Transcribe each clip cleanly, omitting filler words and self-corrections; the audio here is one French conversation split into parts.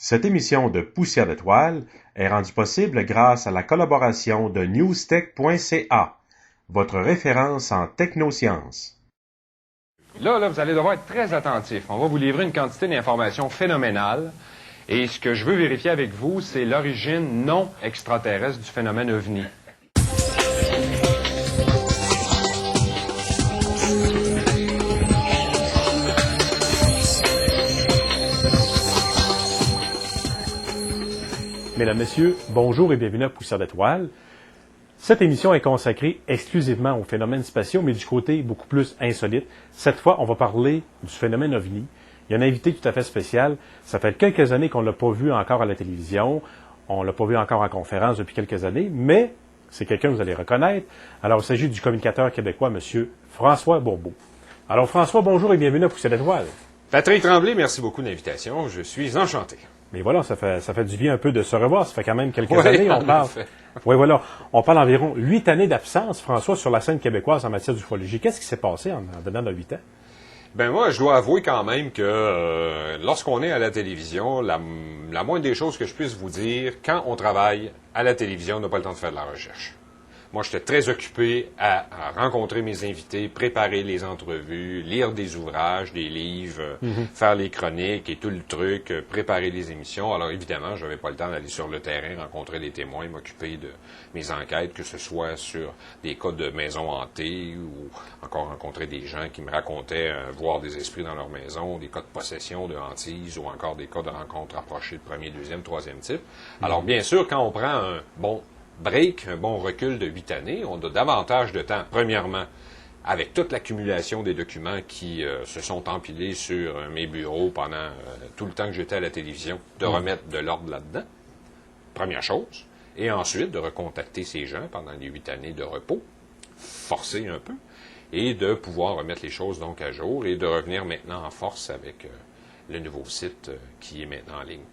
Cette émission de Poussière d'étoiles est rendue possible grâce à la collaboration de newstech.ca, votre référence en technosciences. Là, vous allez devoir être très attentif. On va vous livrer une quantité d'informations phénoménales. Et ce que je veux vérifier avec vous, c'est l'origine non extraterrestre du phénomène OVNI. Mesdames, Messieurs, bonjour et bienvenue à Poussière d'étoiles. Cette émission est consacrée exclusivement aux phénomènes spatiaux, mais du côté beaucoup plus insolite. Cette fois, on va parler du phénomène OVNI. Il y a un invité tout à fait spécial. Ça fait quelques années qu'on ne l'a pas vu encore à la télévision. On ne l'a pas vu encore en conférence depuis quelques années, mais c'est quelqu'un que vous allez reconnaître. Alors, il s'agit du communicateur québécois, M. François Bourbeau. Alors, François, bonjour et bienvenue à Poussière d'étoiles. Patrick Tremblay, merci beaucoup de l'invitation. Je suis enchanté. Mais voilà, ça fait du bien un peu de se revoir. Ça fait quand même quelques années. On parle. Oui, voilà. On parle environ 8 années d'absence, François, sur la scène québécoise en matière d'ufologie. Qu'est-ce qui s'est passé en dedans de 8 ans? Ben moi, je dois avouer quand même que lorsqu'on est à la télévision, la moindre des choses que je puisse vous dire, quand on travaille à la télévision, on n'a pas le temps de faire de la recherche. Moi, j'étais très occupé à rencontrer mes invités, préparer les entrevues, lire des ouvrages, des livres, faire les chroniques et tout le truc, préparer les émissions. Alors, évidemment, je n'avais pas le temps d'aller sur le terrain, rencontrer des témoins, m'occuper de mes enquêtes, que ce soit sur des cas de maisons hantées ou encore rencontrer des gens qui me racontaient voir des esprits dans leur maison, des cas de possession, de hantise ou encore des cas de rencontres rapprochées de premier, deuxième, troisième type. Alors, bien sûr, quand on prend un bon break, un bon recul de 8 années, on a davantage de temps, premièrement, avec toute l'accumulation des documents qui se sont empilés sur mes bureaux pendant tout le temps que j'étais à la télévision, de remettre de l'ordre là-dedans, première chose, et ensuite de recontacter ces gens pendant les 8 années de repos, forcer un peu, et de pouvoir remettre les choses donc à jour et de revenir maintenant en force avec le nouveau site qui est maintenant en ligne.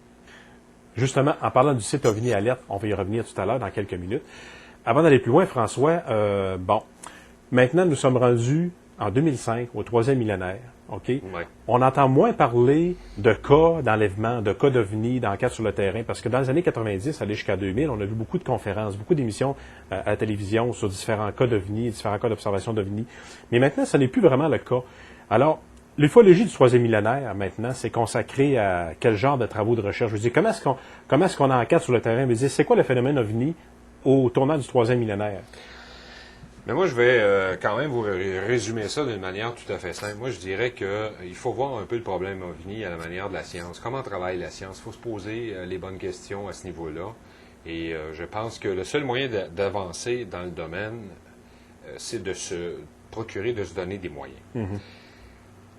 Justement, en parlant du site OVNI Alert, on va y revenir tout à l'heure dans quelques minutes. Avant d'aller plus loin, François, maintenant nous sommes rendus en 2005 au troisième millénaire. OK? Ouais. On entend moins parler de cas d'enlèvement, de cas d'OVNI, d'enquête sur le terrain, parce que dans les années 90, aller jusqu'à 2000, on a vu beaucoup de conférences, beaucoup d'émissions à la télévision sur différents cas d'OVNI, différents cas d'observation d'OVNI. Mais maintenant, ce n'est plus vraiment le cas. Alors, l'ufologie du troisième millénaire, maintenant, c'est consacré à quel genre de travaux de recherche? Je veux dire, comment est-ce qu'on enquête sur le terrain? Je veux dire, c'est quoi le phénomène OVNI au tournant du troisième millénaire? Mais moi, je vais quand même vous résumer ça d'une manière tout à fait simple. Moi, je dirais qu'il faut voir un peu le problème OVNI à la manière de la science. Comment travaille la science? Il faut se poser les bonnes questions à ce niveau-là. Et je pense que le seul moyen d'avancer dans le domaine, c'est de se procurer, de se donner des moyens.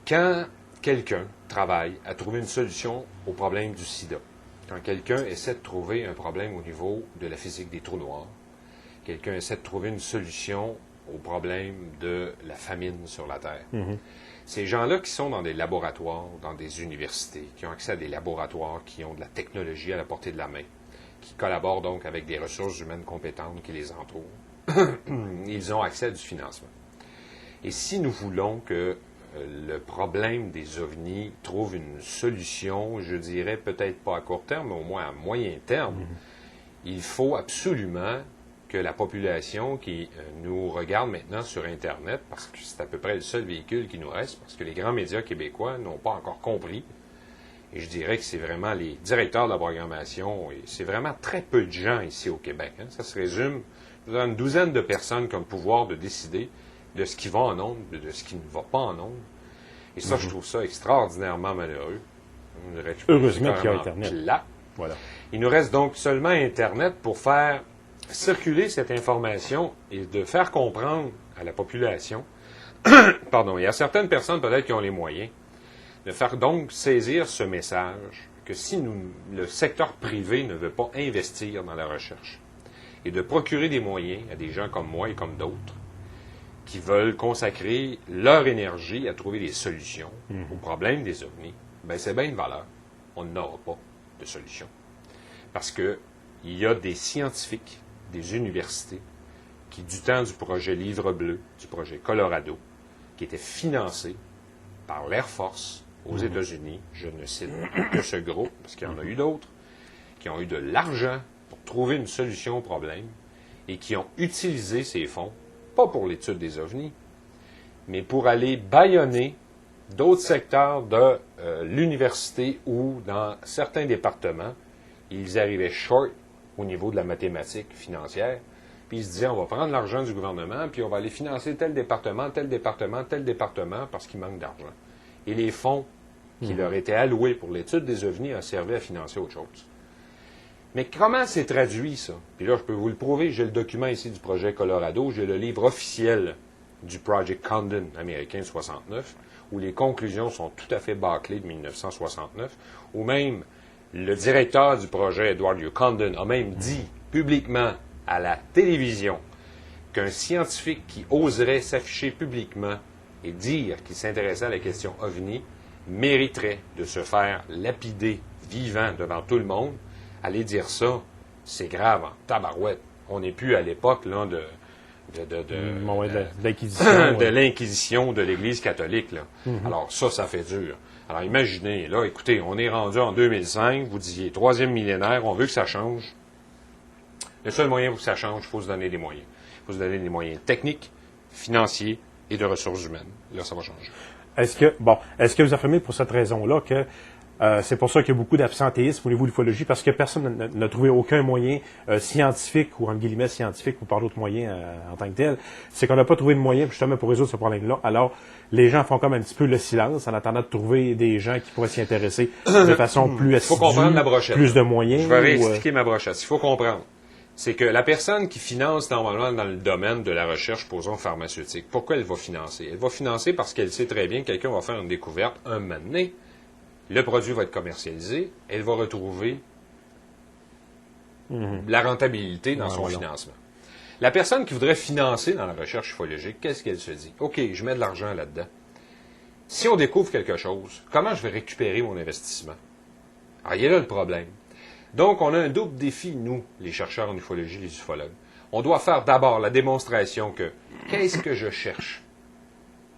Quand quelqu'un travaille à trouver une solution au problème du sida, quand quelqu'un essaie de trouver un problème au niveau de la physique des trous noirs, quelqu'un essaie de trouver une solution au problème de la famine sur la Terre, ces gens-là qui sont dans des laboratoires, dans des universités, qui ont accès à des laboratoires, qui ont de la technologie à la portée de la main, qui collaborent donc avec des ressources humaines compétentes qui les entourent, ils ont accès à du financement. Et si nous voulons que le problème des OVNI trouve une solution, je dirais peut-être pas à court terme, mais au moins à moyen terme, il faut absolument que la population qui nous regarde maintenant sur Internet, parce que c'est à peu près le seul véhicule qui nous reste, parce que les grands médias québécois n'ont pas encore compris, et je dirais que c'est vraiment les directeurs de la programmation, et c'est vraiment très peu de gens ici au Québec. Ça se résume à une douzaine de personnes qui ont le pouvoir de décider de ce qui va en ondes, de ce qui ne va pas en ondes. Et ça, je trouve ça extraordinairement malheureux. Heureusement qu'il y a Internet. Plat. Voilà. Il nous reste donc seulement Internet pour faire circuler cette information et de faire comprendre à la population, pardon, il y a certaines personnes peut-être qui ont les moyens, de faire donc saisir ce message que si le secteur privé ne veut pas investir dans la recherche et de procurer des moyens à des gens comme moi et comme d'autres, qui veulent consacrer leur énergie à trouver des solutions aux problèmes des OVNI, bien, c'est bien une valeur. On n'aura pas de solution. Parce qu'il y a des scientifiques, des universités, qui, du temps du projet Livre bleu, du projet Colorado, qui étaient financés par l'Air Force, aux États-Unis, je ne cite que ce groupe, parce qu'il y en a eu d'autres, qui ont eu de l'argent pour trouver une solution au problème et qui ont utilisé ces fonds, pas pour l'étude des ovnis, mais pour aller bâillonner d'autres secteurs de l'université où, dans certains départements, ils arrivaient short au niveau de la mathématique financière. Puis ils se disaient, on va prendre l'argent du gouvernement, puis on va aller financer tel département, tel département, tel département, parce qu'il manque d'argent. Et les fonds qui leur étaient alloués pour l'étude des ovnis ont servi à financer autre chose. Mais comment c'est traduit, ça? Puis là, je peux vous le prouver. J'ai le document ici du projet Colorado. J'ai le livre officiel du Project Condon américain de 69, où les conclusions sont tout à fait bâclées de 1969, où même le directeur du projet, Edward U. Condon, a même dit publiquement à la télévision qu'un scientifique qui oserait s'afficher publiquement et dire qu'il s'intéressait à la question OVNI mériterait de se faire lapider vivant devant tout le monde. Aller dire ça, c'est grave en tabarouette. On n'est plus à l'époque là, de l'inquisition. De l'inquisition de l'Église catholique. Là. Alors ça fait dur. Alors imaginez, là, écoutez, on est rendu en 2005, vous disiez, 3e millénaire, on veut que ça change. Le seul moyen pour que ça change, il faut se donner des moyens. Il faut se donner des moyens techniques, financiers et de ressources humaines. Là, ça va changer. Est-ce que vous affirmez pour cette raison-là que c'est pour ça qu'il y a beaucoup d'absentéisme au niveau de l'ufologie, parce que personne n'a trouvé aucun moyen scientifique, ou entre guillemets scientifique, ou par d'autres moyens en tant que tel, c'est qu'on n'a pas trouvé de moyen justement pour résoudre ce problème-là. Alors, les gens font comme un petit peu le silence en attendant de trouver des gens qui pourraient s'y intéresser de façon plus assidue, il faut comprendre la brochette. plus de moyens. Je vais réexpliquer ma brochette. Il faut comprendre. C'est que la personne qui finance normalement dans le domaine de la recherche, posons pharmaceutique, pourquoi elle va financer? Elle va financer parce qu'elle sait très bien que quelqu'un va faire une découverte un moment donné. Le produit va être commercialisé, elle va retrouver la rentabilité dans son financement. La personne qui voudrait financer dans la recherche ufologique, qu'est-ce qu'elle se dit? OK, je mets de l'argent là-dedans. Si on découvre quelque chose, comment je vais récupérer mon investissement? Alors, il y a là le problème. Donc, on a un double défi, nous, les chercheurs en ufologie, les ufologues. On doit faire d'abord la démonstration que, qu'est-ce que je cherche?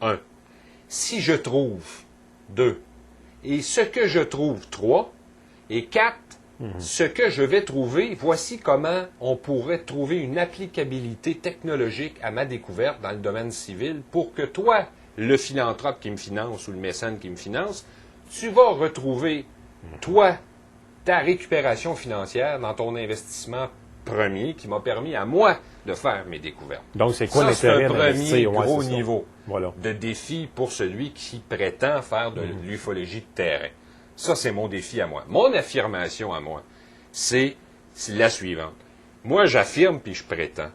1. Si je trouve, 2. Et ce que je trouve, 3. Et 4. Ce que je vais trouver, voici comment on pourrait trouver une applicabilité technologique à ma découverte dans le domaine civil pour que toi, le philanthrope qui me finance ou le mécène qui me finance, tu vas retrouver, toi, ta récupération financière dans ton investissement premier qui m'a permis à moi de faire mes découvertes. Donc, c'est quoi l'intérêt d'investir? C'est un premier gros niveau voilà. de défi pour celui qui prétend faire de l'ufologie de terrain. Ça, c'est mon défi à moi. Mon affirmation à moi, c'est la suivante. Moi, j'affirme puis je prétends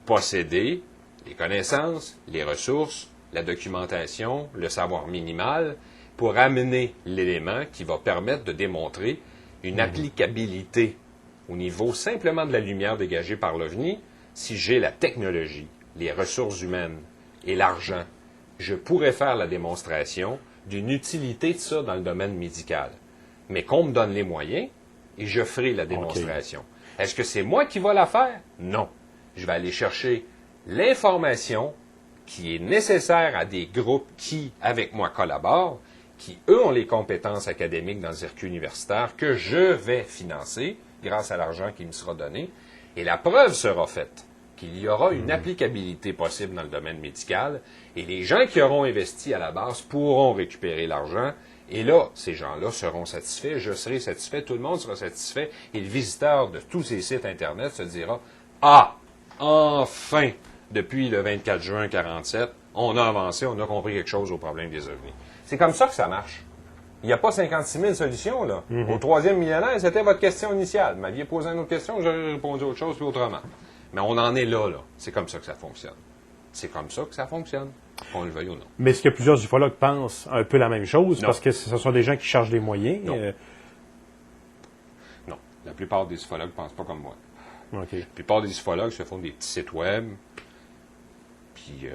posséder les connaissances, les ressources, la documentation, le savoir minimal pour amener l'élément qui va permettre de démontrer une applicabilité au niveau simplement de la lumière dégagée par l'OVNI. Si j'ai la technologie, les ressources humaines et l'argent, je pourrais faire la démonstration d'une utilité de ça dans le domaine médical. Mais qu'on me donne les moyens et je ferai la démonstration. Okay. Est-ce que c'est moi qui vais la faire? Non. Je vais aller chercher l'information qui est nécessaire à des groupes qui, avec moi, collaborent, qui, eux, ont les compétences académiques dans le circuit universitaire que je vais financer grâce à l'argent qui me sera donné. Et la preuve sera faite qu'il y aura une applicabilité possible dans le domaine médical et les gens qui auront investi à la base pourront récupérer l'argent. Et là, ces gens-là seront satisfaits, je serai satisfait, tout le monde sera satisfait et le visiteur de tous ces sites Internet se dira « Ah, enfin, depuis le 24 juin 1947, on a avancé, on a compris quelque chose au problème des ovnis. » C'est comme ça que ça marche. Il n'y a pas 56 000 solutions, là. Au 3e millénaire, c'était votre question initiale. Vous m'aviez posé une autre question, j'aurais répondu autre chose, puis autrement. Mais on en est là, là. C'est comme ça que ça fonctionne. C'est comme ça que ça fonctionne, qu'on le veuille ou non. Mais est-ce que plusieurs ufologues pensent un peu la même chose? Non. Parce que ce sont des gens qui chargent des moyens? Non. Non. La plupart des ufologues ne pensent pas comme moi. Okay. La plupart des ufologues se font des petits sites web, puis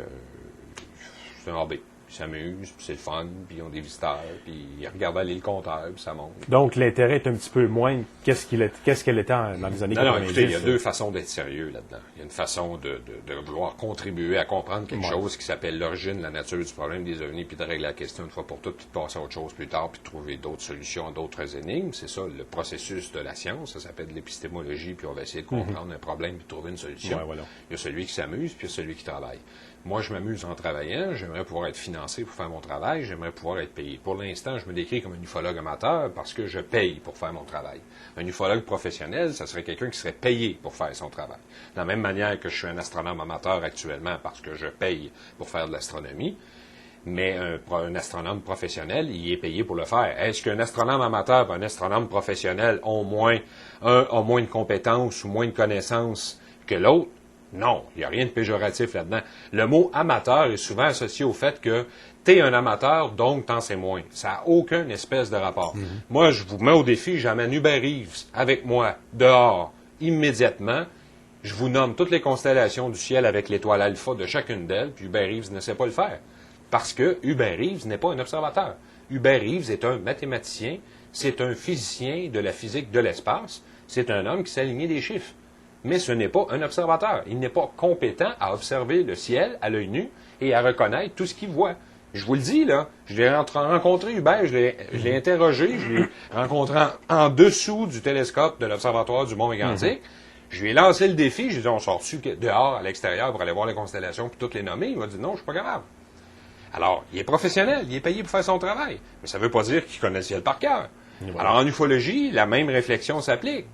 c'est un hobby. Ils s'amusent, puis c'est le fun, puis ils ont des visiteurs, puis ils regardent aller le compteur, puis ça monte. Donc, l'intérêt est un petit peu moins qu'est-ce qu'elle était dans les années 90. Non, écoutez, il y a deux façons d'être sérieux là-dedans. Il y a une façon de vouloir contribuer à comprendre quelque chose qui s'appelle l'origine, la nature du problème des ovnis, puis de régler la question une fois pour toutes, puis de passer à autre chose plus tard, puis de trouver d'autres solutions, d'autres énigmes. C'est ça, le processus de la science. Ça s'appelle de l'épistémologie, puis on va essayer de comprendre un problème, puis de trouver une solution. Ouais, voilà. Il y a celui qui s'amuse, puis il y a celui qui travaille. Moi, je m'amuse en travaillant. J'aimerais pouvoir être financé pour faire mon travail. J'aimerais pouvoir être payé. Pour l'instant, je me décris comme un ufologue amateur parce que je paye pour faire mon travail. Un ufologue professionnel, ça serait quelqu'un qui serait payé pour faire son travail. De la même manière que je suis un astronome amateur actuellement parce que je paye pour faire de l'astronomie, mais un astronome professionnel, il est payé pour le faire. Est-ce qu'un astronome amateur et un astronome professionnel ont moins de compétences ou moins de connaissances que l'autre? Non, il n'y a rien de péjoratif là-dedans. Le mot amateur est souvent associé au fait que tu es un amateur, donc t'en sais moins. Ça n'a aucun espèce de rapport. Moi, je vous mets au défi, j'amène Hubert Reeves avec moi, dehors, immédiatement. Je vous nomme toutes les constellations du ciel avec l'étoile alpha de chacune d'elles, puis Hubert Reeves ne sait pas le faire. Parce que Hubert Reeves n'est pas un observateur. Hubert Reeves est un mathématicien, c'est un physicien de la physique de l'espace, c'est un homme qui sait aligner des chiffres. Mais ce n'est pas un observateur. Il n'est pas compétent à observer le ciel à l'œil nu et à reconnaître tout ce qu'il voit. Je vous le dis, là, je l'ai rencontré, Hubert, je l'ai interrogé, je l'ai rencontré en dessous du télescope de l'Observatoire du Mont Mégantic. Je lui ai lancé le défi, je lui ai dit, on sort-tu dehors, à l'extérieur, pour aller voir les constellations, puis toutes les nommer? Il m'a dit, non, je suis pas capable. Alors, il est professionnel, il est payé pour faire son travail. Mais ça ne veut pas dire qu'il connaît le ciel par cœur. Voilà. Alors, en ufologie, la même réflexion s'applique.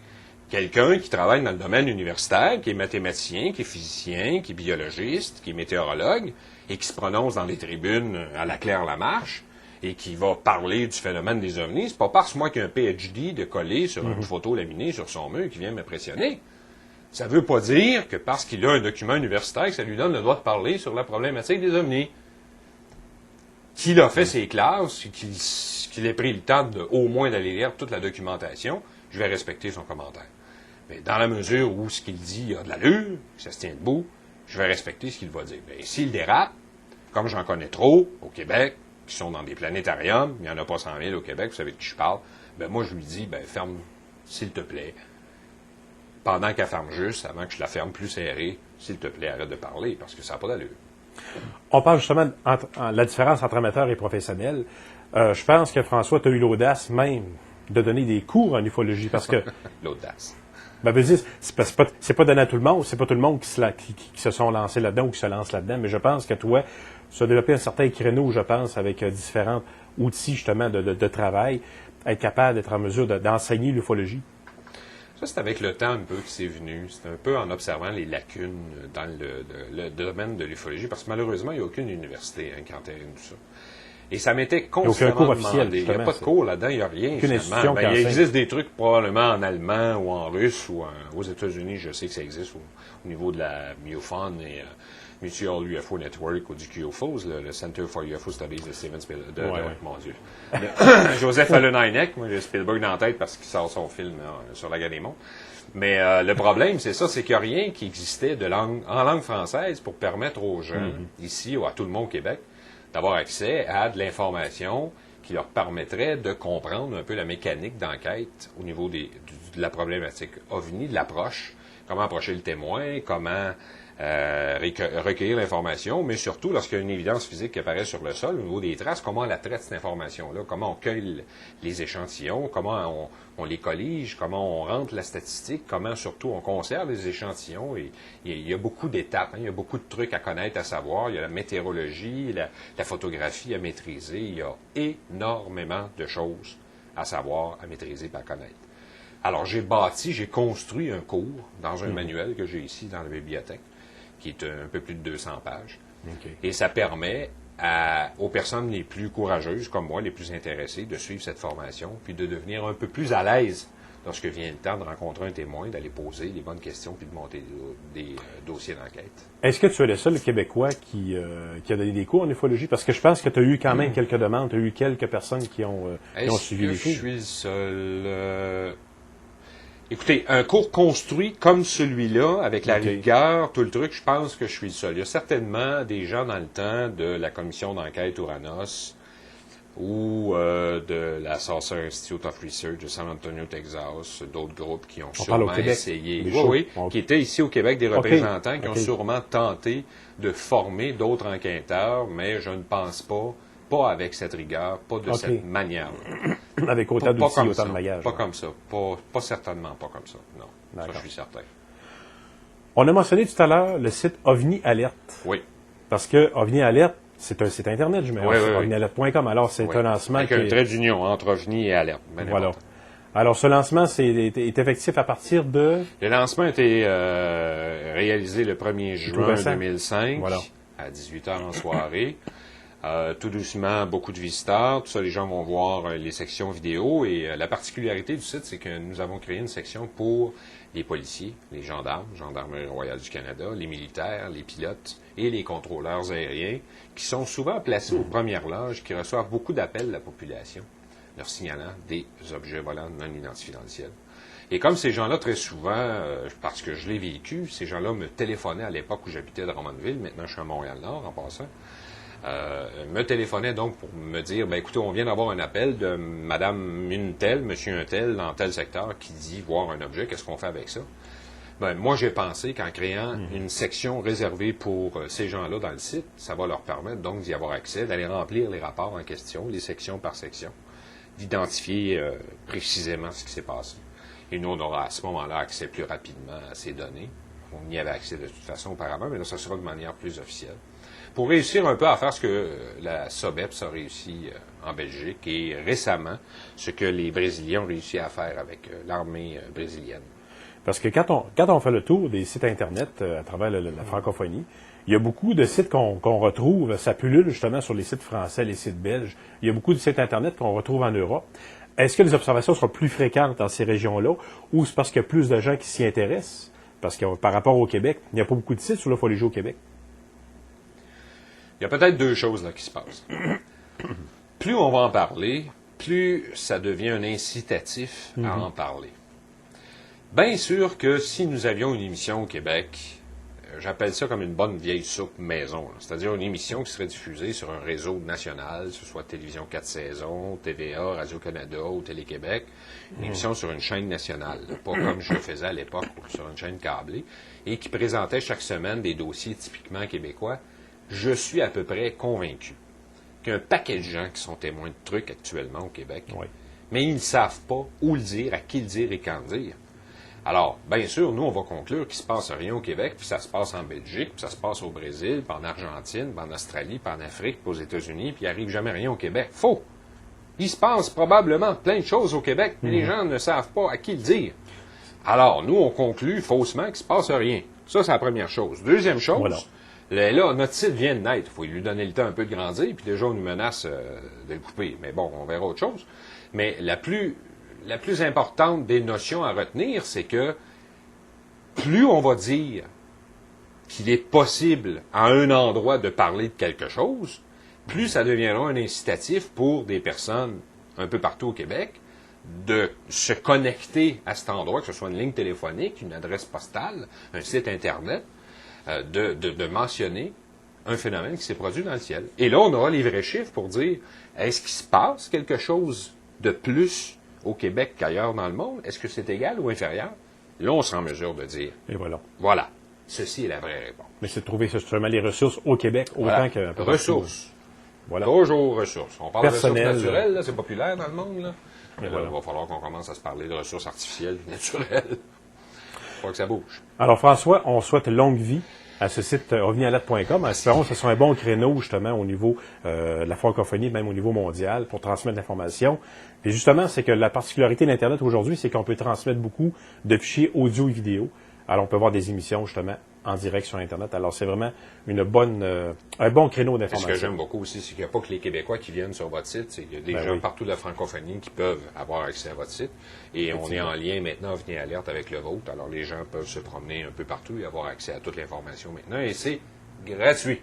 Quelqu'un qui travaille dans le domaine universitaire, qui est mathématicien, qui est physicien, qui est biologiste, qui est météorologue, et qui se prononce dans les tribunes à la Claire-Lamarche, et qui va parler du phénomène des ovnis, c'est pas parce moi qu'il y a un PhD de coller sur une photo laminée sur son mur qui vient m'impressionner. Ça veut pas dire que parce qu'il a un document universitaire, que ça lui donne le droit de parler sur la problématique des ovnis. Qu'il a fait ses classes, qu'il ait pris le temps au moins d'aller lire toute la documentation, je vais respecter son commentaire. Mais dans la mesure où ce qu'il dit a de l'allure, que ça se tient debout, je vais respecter ce qu'il va dire. Mais s'il dérape, comme j'en connais trop au Québec, qui sont dans des planétariums, il n'y en a pas 100 000 au Québec, vous savez de qui je parle, ben moi je lui dis, ben ferme, s'il te plaît. Pendant qu'elle ferme juste, avant que je la ferme plus serrée, s'il te plaît, arrête de parler, parce que ça n'a pas d'allure. On parle justement de la différence entre amateur et professionnel. Je pense que François, tu as eu l'audace même de donner des cours en ufologie, parce que... L'audace. Ben, c'est pas donné à tout le monde, c'est pas tout le monde qui se sont lancés là-dedans ou qui se lancent là-dedans, mais je pense que toi, tu as développé un certain créneau, je pense, avec différents outils, justement, de travail, être capable d'être en mesure d'enseigner l'ufologie. Ça, c'est avec le temps un peu que c'est venu. C'est un peu en observant les lacunes dans le domaine de l'ufologie, parce que malheureusement, il n'y a aucune université qui entérine tout ça. Et ça m'était constamment demandé. Il n'y a pas de cours là-dedans, il n'y a rien, finalement. Ben, il existe des trucs probablement en allemand ou en russe ou aux États-Unis, je sais que ça existe au niveau de la MUFON et Mutual UFO Network ou du QFOS, le Center for UFO Studies de Steven Spielberg. Mon Dieu. Joseph Allen Hynek, moi j'ai Spielberg dans la tête parce qu'il sort son film sur la guerre des mondes. Mais le problème, c'est ça, c'est qu'il n'y a rien qui existait en langue française pour permettre aux gens, ici ou à tout le monde au Québec, d'avoir accès à de l'information qui leur permettrait de comprendre un peu la mécanique d'enquête au niveau de la problématique OVNI, de l'approche, comment approcher le témoin, comment recueillir l'information, mais surtout lorsqu'il y a une évidence physique qui apparaît sur le sol, au niveau des traces, comment on la traite cette information-là, comment on cueille les échantillons, comment on les collige, comment on rentre la statistique, comment surtout on conserve les échantillons. Et il y a beaucoup d'étapes, il y a beaucoup de trucs à connaître, à savoir. Il y a la météorologie, la photographie à maîtriser. Il y a énormément de choses à savoir, à maîtriser et à connaître. Alors, j'ai construit un cours dans un manuel que j'ai ici dans la bibliothèque, qui est un peu plus de 200 pages. Okay. Et ça permet aux personnes les plus courageuses, comme moi, les plus intéressées, de suivre cette formation, puis de devenir un peu plus à l'aise lorsque vient le temps de rencontrer un témoin, d'aller poser les bonnes questions, puis de monter des dossiers d'enquête. Est-ce que tu es le seul Québécois qui a donné des cours en ufologie? Parce que je pense que tu as eu quand même quelques demandes, tu as eu quelques personnes qui ont suivi les cours. Je suis le seul... Écoutez, un cours construit comme celui-là, avec la OK. rigueur, tout le truc, je pense que je suis le seul. Il y a certainement des gens dans le temps de la commission d'enquête Ouranos ou de la Saucer Institute of Research de San Antonio, Texas, d'autres groupes qui ont On parle au sûrement Québec, essayé. des Oui, shows. oui, OK. qui étaient ici au Québec, des représentants qui ont OK. sûrement tenté de former d'autres enquêteurs, mais je ne pense pas avec cette rigueur, pas de OK. cette manière. Avec autant Pas d'outils, comme autant ça. de bagages. Pas comme ça. Pas certainement pas comme ça. Non. Ça, D'accord. je suis certain. On a mentionné tout à l'heure le site OVNI Alert. Oui. Parce que OVNI Alert, c'est un site Internet, je mets Oui, oui, oui. ovnialert.com. Alors, c'est Oui. un lancement Avec qui un est... trait d'union entre OVNI et alerte. Bien Voilà. important. Alors, ce lancement est effectif à partir de... Le lancement a été réalisé le 1er tout juin récent. 2005 Voilà. à 18h en soirée. Tout doucement, beaucoup de visiteurs. Tout ça, les gens vont voir les sections vidéo. Et la particularité du site, c'est que nous avons créé une section pour les policiers, les gendarmes, Gendarmerie royale du Canada, les militaires, les pilotes et les contrôleurs aériens, qui sont souvent placés aux premières loges, qui reçoivent beaucoup d'appels de la population, leur signalant des objets volants non identifiés dans le ciel. Et comme ces gens-là, très souvent, parce que je l'ai vécu, ces gens-là me téléphonaient à l'époque où j'habitais de Drummondville, maintenant je suis à Montréal-Nord en passant, me téléphonait donc pour me dire, ben écoutez, on vient d'avoir un appel de Madame une telle, Monsieur un tel, dans tel secteur, qui dit voir un objet, qu'est-ce qu'on fait avec ça? Ben, moi, j'ai pensé qu'en créant une section réservée pour ces gens-là dans le site, ça va leur permettre donc d'y avoir accès, d'aller remplir les rapports en question, les sections par section, d'identifier précisément ce qui s'est passé. Et nous, on aura à ce moment-là accès plus rapidement à ces données. On y avait accès de toute façon auparavant, mais là, ça sera de manière plus officielle. Pour réussir un peu à faire ce que la SOBEPS a réussi en Belgique et récemment, ce que les Brésiliens ont réussi à faire avec l'armée brésilienne. Parce que quand on fait le tour des sites Internet à travers la francophonie, il y a beaucoup de sites qu'on retrouve, ça pullule justement sur les sites français, les sites belges. Il y a beaucoup de sites Internet qu'on retrouve en Europe. Est-ce que les observations seront plus fréquentes dans ces régions-là ou c'est parce qu'il y a plus de gens qui s'y intéressent? Parce que par rapport au Québec, il n'y a pas beaucoup de sites sur le Folie au Québec. Il y a peut-être deux choses là qui se passent. Plus on va en parler, plus ça devient un incitatif à en parler. Bien sûr que si nous avions une émission au Québec, j'appelle ça comme une bonne vieille soupe maison, là. C'est-à-dire une émission qui serait diffusée sur un réseau national, que ce soit Télévision 4 saisons, TVA, Radio-Canada ou Télé-Québec, une émission sur une chaîne nationale, là, pas comme je le faisais à l'époque sur une chaîne câblée, et qui présentait chaque semaine des dossiers typiquement québécois. Je suis à peu près convaincu qu'il y a un paquet de gens qui sont témoins de trucs actuellement au Québec, Oui. mais ils ne savent pas où le dire, à qui le dire et quand le dire. Alors, bien sûr, nous, on va conclure qu'il ne se passe rien au Québec, puis ça se passe en Belgique, puis ça se passe au Brésil, puis en Argentine, puis en Australie, puis en Afrique, puis aux États-Unis, puis il n'arrive jamais rien au Québec. Faux! Il se passe probablement plein de choses au Québec, mais les gens ne savent pas à qui le dire. Alors, nous, on conclut faussement qu'il ne se passe rien. Ça, c'est la première chose. Deuxième chose, Voilà. là, notre site vient de naître. Il faut lui donner le temps un peu de grandir, puis déjà, on nous menace de le couper. Mais bon, on verra autre chose. Mais la plus importante des notions à retenir, c'est que plus on va dire qu'il est possible à un endroit de parler de quelque chose, plus ça deviendra un incitatif pour des personnes un peu partout au Québec de se connecter à cet endroit, que ce soit une ligne téléphonique, une adresse postale, un site Internet, de mentionner un phénomène qui s'est produit dans le ciel. Et là, on aura les vrais chiffres pour dire, est-ce qu'il se passe quelque chose de plus au Québec qu'ailleurs dans le monde? Est-ce que c'est égal ou inférieur? Là, on sera en mesure de dire, Et voilà. voilà, ceci est la vraie réponse. Mais c'est de trouver justement les ressources au Québec autant Voilà. que... Ressources. Voilà. Toujours ressources. On parle Personnel, de ressources naturelles, là, c'est populaire dans le monde. Là. Mais là, voilà. il va falloir qu'on commence à se parler de ressources artificielles et naturelles. Faut que ça bouge. Alors, François, on souhaite longue vie à ce site ovnialert.com. Espérons que ce soit un bon créneau, justement, au niveau de la francophonie, même au niveau mondial, pour transmettre l'information. Et justement, c'est que la particularité de l'Internet aujourd'hui, c'est qu'on peut transmettre beaucoup de fichiers audio et vidéo. Alors, on peut voir des émissions, justement, en direct sur Internet. Alors, c'est vraiment un bon créneau Ce d'information. que j'aime beaucoup aussi, c'est qu'il n'y a pas que les Québécois qui viennent sur votre site. Il y a des gens oui. partout de la francophonie qui peuvent avoir accès à votre site. Et on est en lien maintenant, OVNI Alert, avec le vôtre. Alors, les gens peuvent se promener un peu partout et avoir accès à toute l'information maintenant. Et c'est gratuit.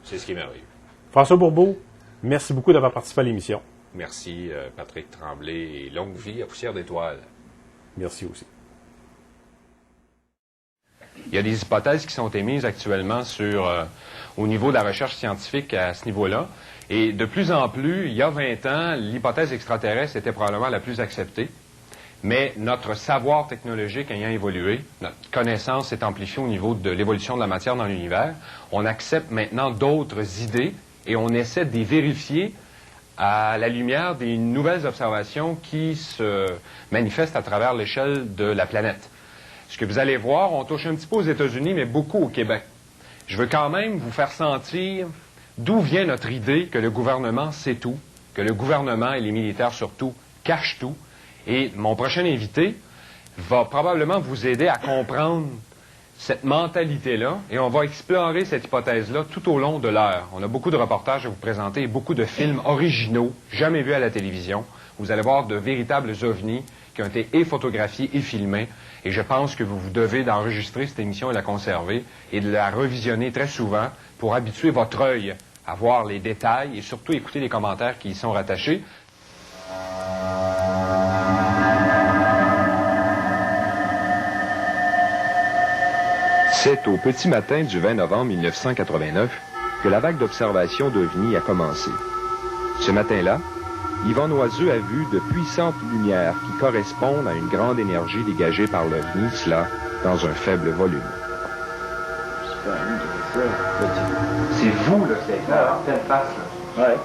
C'est ce qui est merveilleux. François Bourbeau, merci beaucoup d'avoir participé à l'émission. Merci, Patrick Tremblay, et longue vie à Poussière d'étoiles. Merci aussi. Il y a des hypothèses qui sont émises actuellement au niveau de la recherche scientifique à ce niveau-là. Et de plus en plus, il y a 20 ans, l'hypothèse extraterrestre était probablement la plus acceptée. Mais notre savoir technologique ayant évolué, notre connaissance est amplifiée au niveau de l'évolution de la matière dans l'univers, on accepte maintenant d'autres idées et on essaie de les vérifier à la lumière des nouvelles observations qui se manifestent à travers l'échelle de la planète. Ce que vous allez voir, on touche un petit peu aux États-Unis, mais beaucoup au Québec. Je veux quand même vous faire sentir d'où vient notre idée que le gouvernement sait tout, que le gouvernement et les militaires surtout cachent tout. Et mon prochain invité va probablement vous aider à comprendre cette mentalité-là, et on va explorer cette hypothèse-là tout au long de l'heure. On a beaucoup de reportages à vous présenter et beaucoup de films originaux, jamais vus à la télévision. Vous allez voir de véritables ovnis qui ont été et photographiés et filmés, et je pense que vous devez d'enregistrer cette émission et la conserver, et de la revisionner très souvent pour habituer votre œil à voir les détails et surtout écouter les commentaires qui y sont rattachés. C'est au petit matin du 20 novembre 1989 que la vague d'observation d'OVNI a commencé. Ce matin-là, Yvan Noiseux a vu de puissantes lumières qui correspondent à une grande énergie dégagée par l'OVNI, cela dans un faible volume. C'est vous, là, c'est en pleine face, là. Ouais.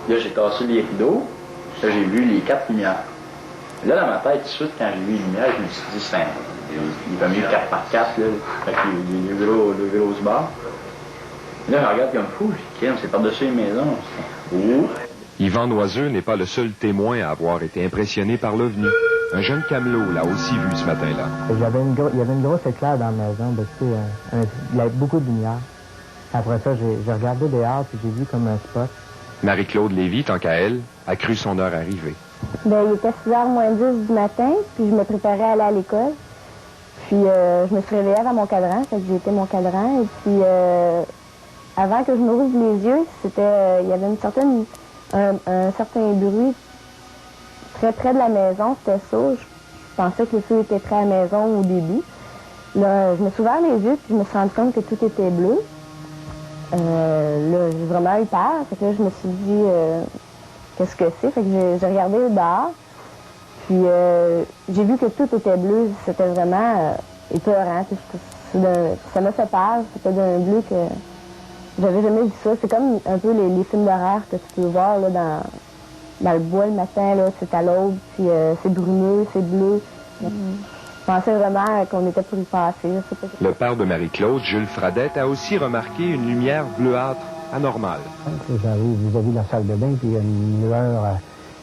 Là, j'ai tassé les rideaux. Là, j'ai vu les 4 lumières. Là, dans ma tête, tout de suite, quand j'ai vu les lumières, je me suis dit, il va mieux 4 par 4, là, avec les grosses barres. Là, je regarde comme fou, je dis, c'est par-dessus les maisons. Oh. Yvan Noiseux n'est pas le seul témoin à avoir été impressionné par l'OVNI. Un jeune camelot l'a aussi vu ce matin-là. Il y avait une grosse éclair dans la maison, il y avait beaucoup de lumière. Après ça, j'ai regardé dehors, puis j'ai vu comme un spot. Marie-Claude Lévy, tant qu'à elle, a cru son heure arriver. Ben, il était 6h moins 10 du matin, puis je me préparais à aller à l'école. Puis je me suis réveillée avant mon cadran, fait que j'ai été mon cadran. Et puis avant que je me rouvre les yeux, il y avait un certain bruit très près de la maison, c'était ça. Je pensais que le feu était près à la maison au début. Là, je me suis ouvert les yeux, puis je me suis rendu compte que tout était bleu. Là, j'ai vraiment eu peur. Fait que là, je me suis dit, qu'est-ce que c'est? Fait que j'ai regardé dehors. Puis j'ai vu que tout était bleu. C'était vraiment épeurant. Ça m'a fait peur. C'était d'un bleu que j'avais jamais vu ça. C'est comme un peu les films d'horreur que tu peux voir là, dans le bois le matin. Là, c'est à l'aube, puis c'est brumeux, c'est bleu. Je pensais vraiment qu'on était pour y passer. Le père de Marie-Claude, Jules Fradette, a aussi remarqué une lumière bleuâtre anormale. J'arrive vis-à-vis de la salle de bain, puis il y a une lueur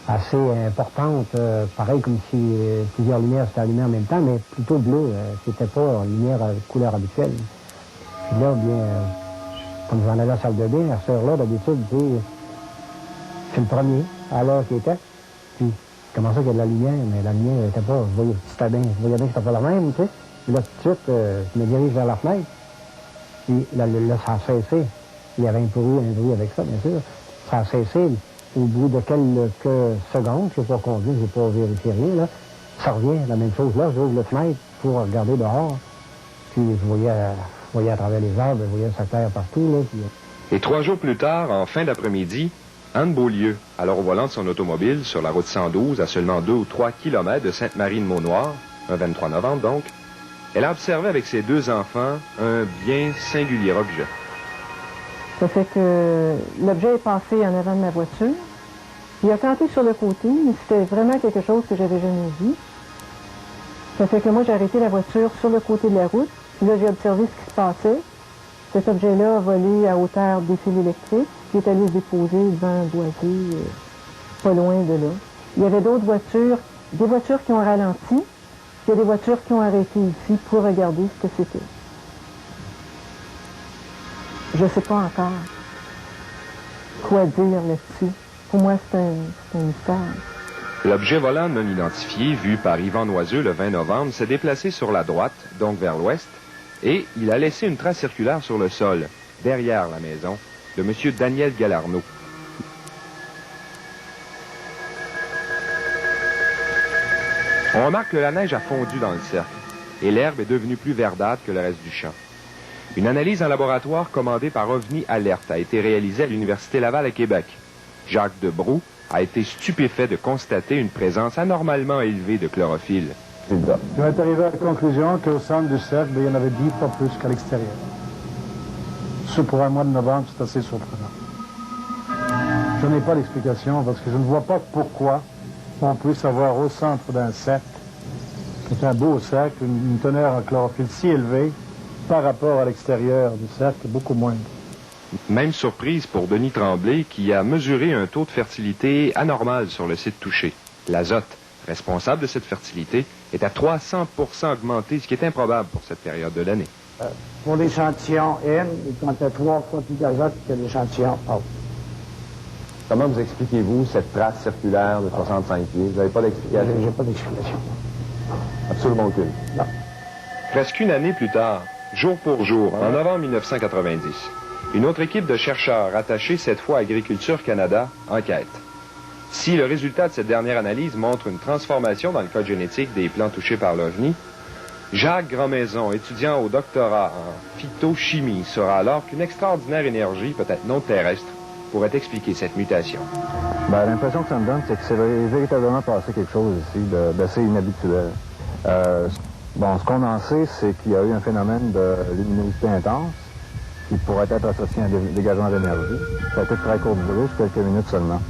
assez importante, pareil comme si plusieurs lumières s'étaient allumées en même temps, mais plutôt bleu. C'était pas une lumière couleur habituelle. Puis là, bien, comme j'en allais à la salle de bain, à cette heure-là, d'habitude, c'est le premier à l'heure qui était. Puis, comment ça qu'il y a de la lumière, mais la lumière n'était pas, je voyais bien que c'était pas la même, tu sais. Puis là, tout de suite, je me dirige vers la fenêtre. Puis là, ça a cessé. Il y avait un bruit avec ça, bien sûr. Ça a cessé. Au bout de quelques secondes, je n'ai pas conduit, je n'ai pas vérifié rien, là. Ça revient, la même chose. Là, j'ouvre la fenêtre pour regarder dehors. Puis je voyais à travers les arbres, je voyais sa terre partout, là. Puis... Et 3 jours plus tard, en fin d'après-midi, Anne Beaulieu, alors au volant de son automobile sur la route 112, à seulement 2 ou 3 kilomètres de Sainte-Marie-de-Mont-Noir, un 23 novembre donc, elle a observé avec ses 2 enfants un bien singulier objet. Ça fait que l'objet est passé en avant de ma voiture. Il a tenté sur le côté, mais c'était vraiment quelque chose que j'avais jamais vu. Ça fait que moi, j'ai arrêté la voiture sur le côté de la route. Puis là, j'ai observé ce qui se passait. Cet objet-là a volé à hauteur des fils électriques, qui est allé se déposer devant un boisé, pas loin de là. Il y avait d'autres voitures, des voitures qui ont ralenti, puis il y a des voitures qui ont arrêté ici pour regarder ce que c'était. Je ne sais pas encore quoi dire là-dessus. Pour moi, c'est un mystère. L'objet volant non identifié, vu par Yvan Noiseux le 20 novembre, s'est déplacé sur la droite, donc vers l'ouest, et il a laissé une trace circulaire sur le sol, derrière la maison, de M. Daniel Galarneau. On remarque que la neige a fondu dans le cercle. et l'herbe est devenue plus verdâtre que le reste du champ. Une analyse en laboratoire commandée par OVNI Alert a été réalisée à l'Université Laval à Québec. Jacques Debroux a été stupéfait de constater une présence anormalement élevée de chlorophylle. On est arrivé à la conclusion qu'au centre du cercle, il y en avait 10 fois plus qu'à l'extérieur. Ce pour un mois de novembre, c'est assez surprenant. Je n'ai pas d'explication parce que je ne vois pas pourquoi on puisse avoir au centre d'un cercle, qui est un beau cercle, une teneur en chlorophylle si élevée par rapport à l'extérieur du cercle, beaucoup moindre. Même surprise pour Denis Tremblay qui a mesuré un taux de fertilité anormal sur le site touché. L'azote, responsable de cette fertilité, est à 300% augmenté, ce qui est improbable pour cette période de l'année. Pour l'échantillon N, il comptait 3 fois plus d'azote que l'échantillon A. Comment vous expliquez-vous cette trace circulaire de 65 pieds? Vous n'avez pas d'explication? J'ai pas d'explication. Absolument aucune? Non. Presque une année plus tard, jour pour jour, en novembre 1990, une autre équipe de chercheurs rattachée cette fois à Agriculture Canada enquête. Si le résultat de cette dernière analyse montre une transformation dans le code génétique des plants touchés par l'OVNI, Jacques Grandmaison, étudiant au doctorat en phytochimie, saura alors qu'une extraordinaire énergie, peut-être non terrestre, pourrait expliquer cette mutation. L'impression que ça me donne, c'est que c'est véritablement passé quelque chose ici d'assez inhabituel. Ce qu'on en sait, c'est qu'il y a eu un phénomène de luminosité intense qui pourrait être associé à un dégagement d'énergie. Ça a été très court durée, quelques minutes seulement.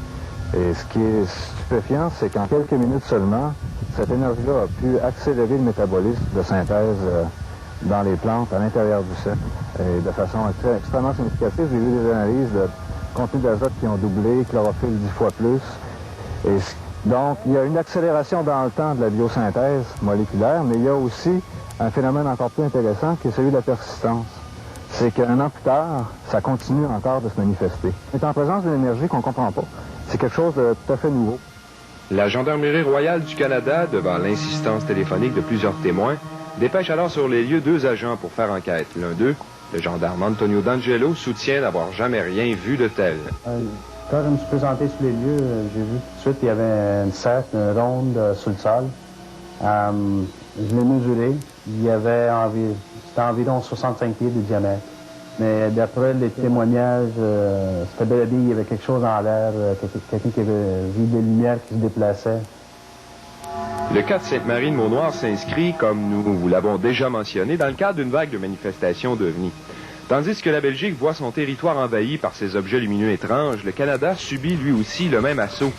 Et ce qui est stupéfiant, c'est qu'en quelques minutes seulement, cette énergie-là a pu accélérer le métabolisme de synthèse dans les plantes à l'intérieur du cercle. Et de façon extrêmement significative, j'ai vu des analyses de contenu d'azote qui ont doublé, chlorophylle 10 fois plus. Et donc, il y a une accélération dans le temps de la biosynthèse moléculaire, mais il y a aussi un phénomène encore plus intéressant qui est celui de la persistance. C'est qu'un an plus tard, ça continue encore de se manifester. On est en présence d'une énergie qu'on ne comprend pas. C'est quelque chose de tout à fait nouveau. La Gendarmerie royale du Canada, devant l'insistance téléphonique de plusieurs témoins, dépêche alors sur les lieux 2 agents pour faire enquête. L'un d'eux, le gendarme Antonio D'Angelo, soutient n'avoir jamais rien vu de tel. Quand je me suis présenté sur les lieux, j'ai vu tout de suite qu'il y avait une cercle, une ronde sous le sol. Je l'ai mesuré. Il y avait c'était environ 65 pieds de diamètre. Mais d'après les témoignages, c'était bel et bien, il y avait quelque chose en l'air, quelqu'un qui avait vu des lumières qui se déplaçaient. Le cas de Sainte-Marie de Mont-Noir s'inscrit, comme nous vous l'avons déjà mentionné, dans le cadre d'une vague de manifestations d'OVNI. Tandis que la Belgique voit son territoire envahi par ces objets lumineux étranges, le Canada subit lui aussi le même assaut.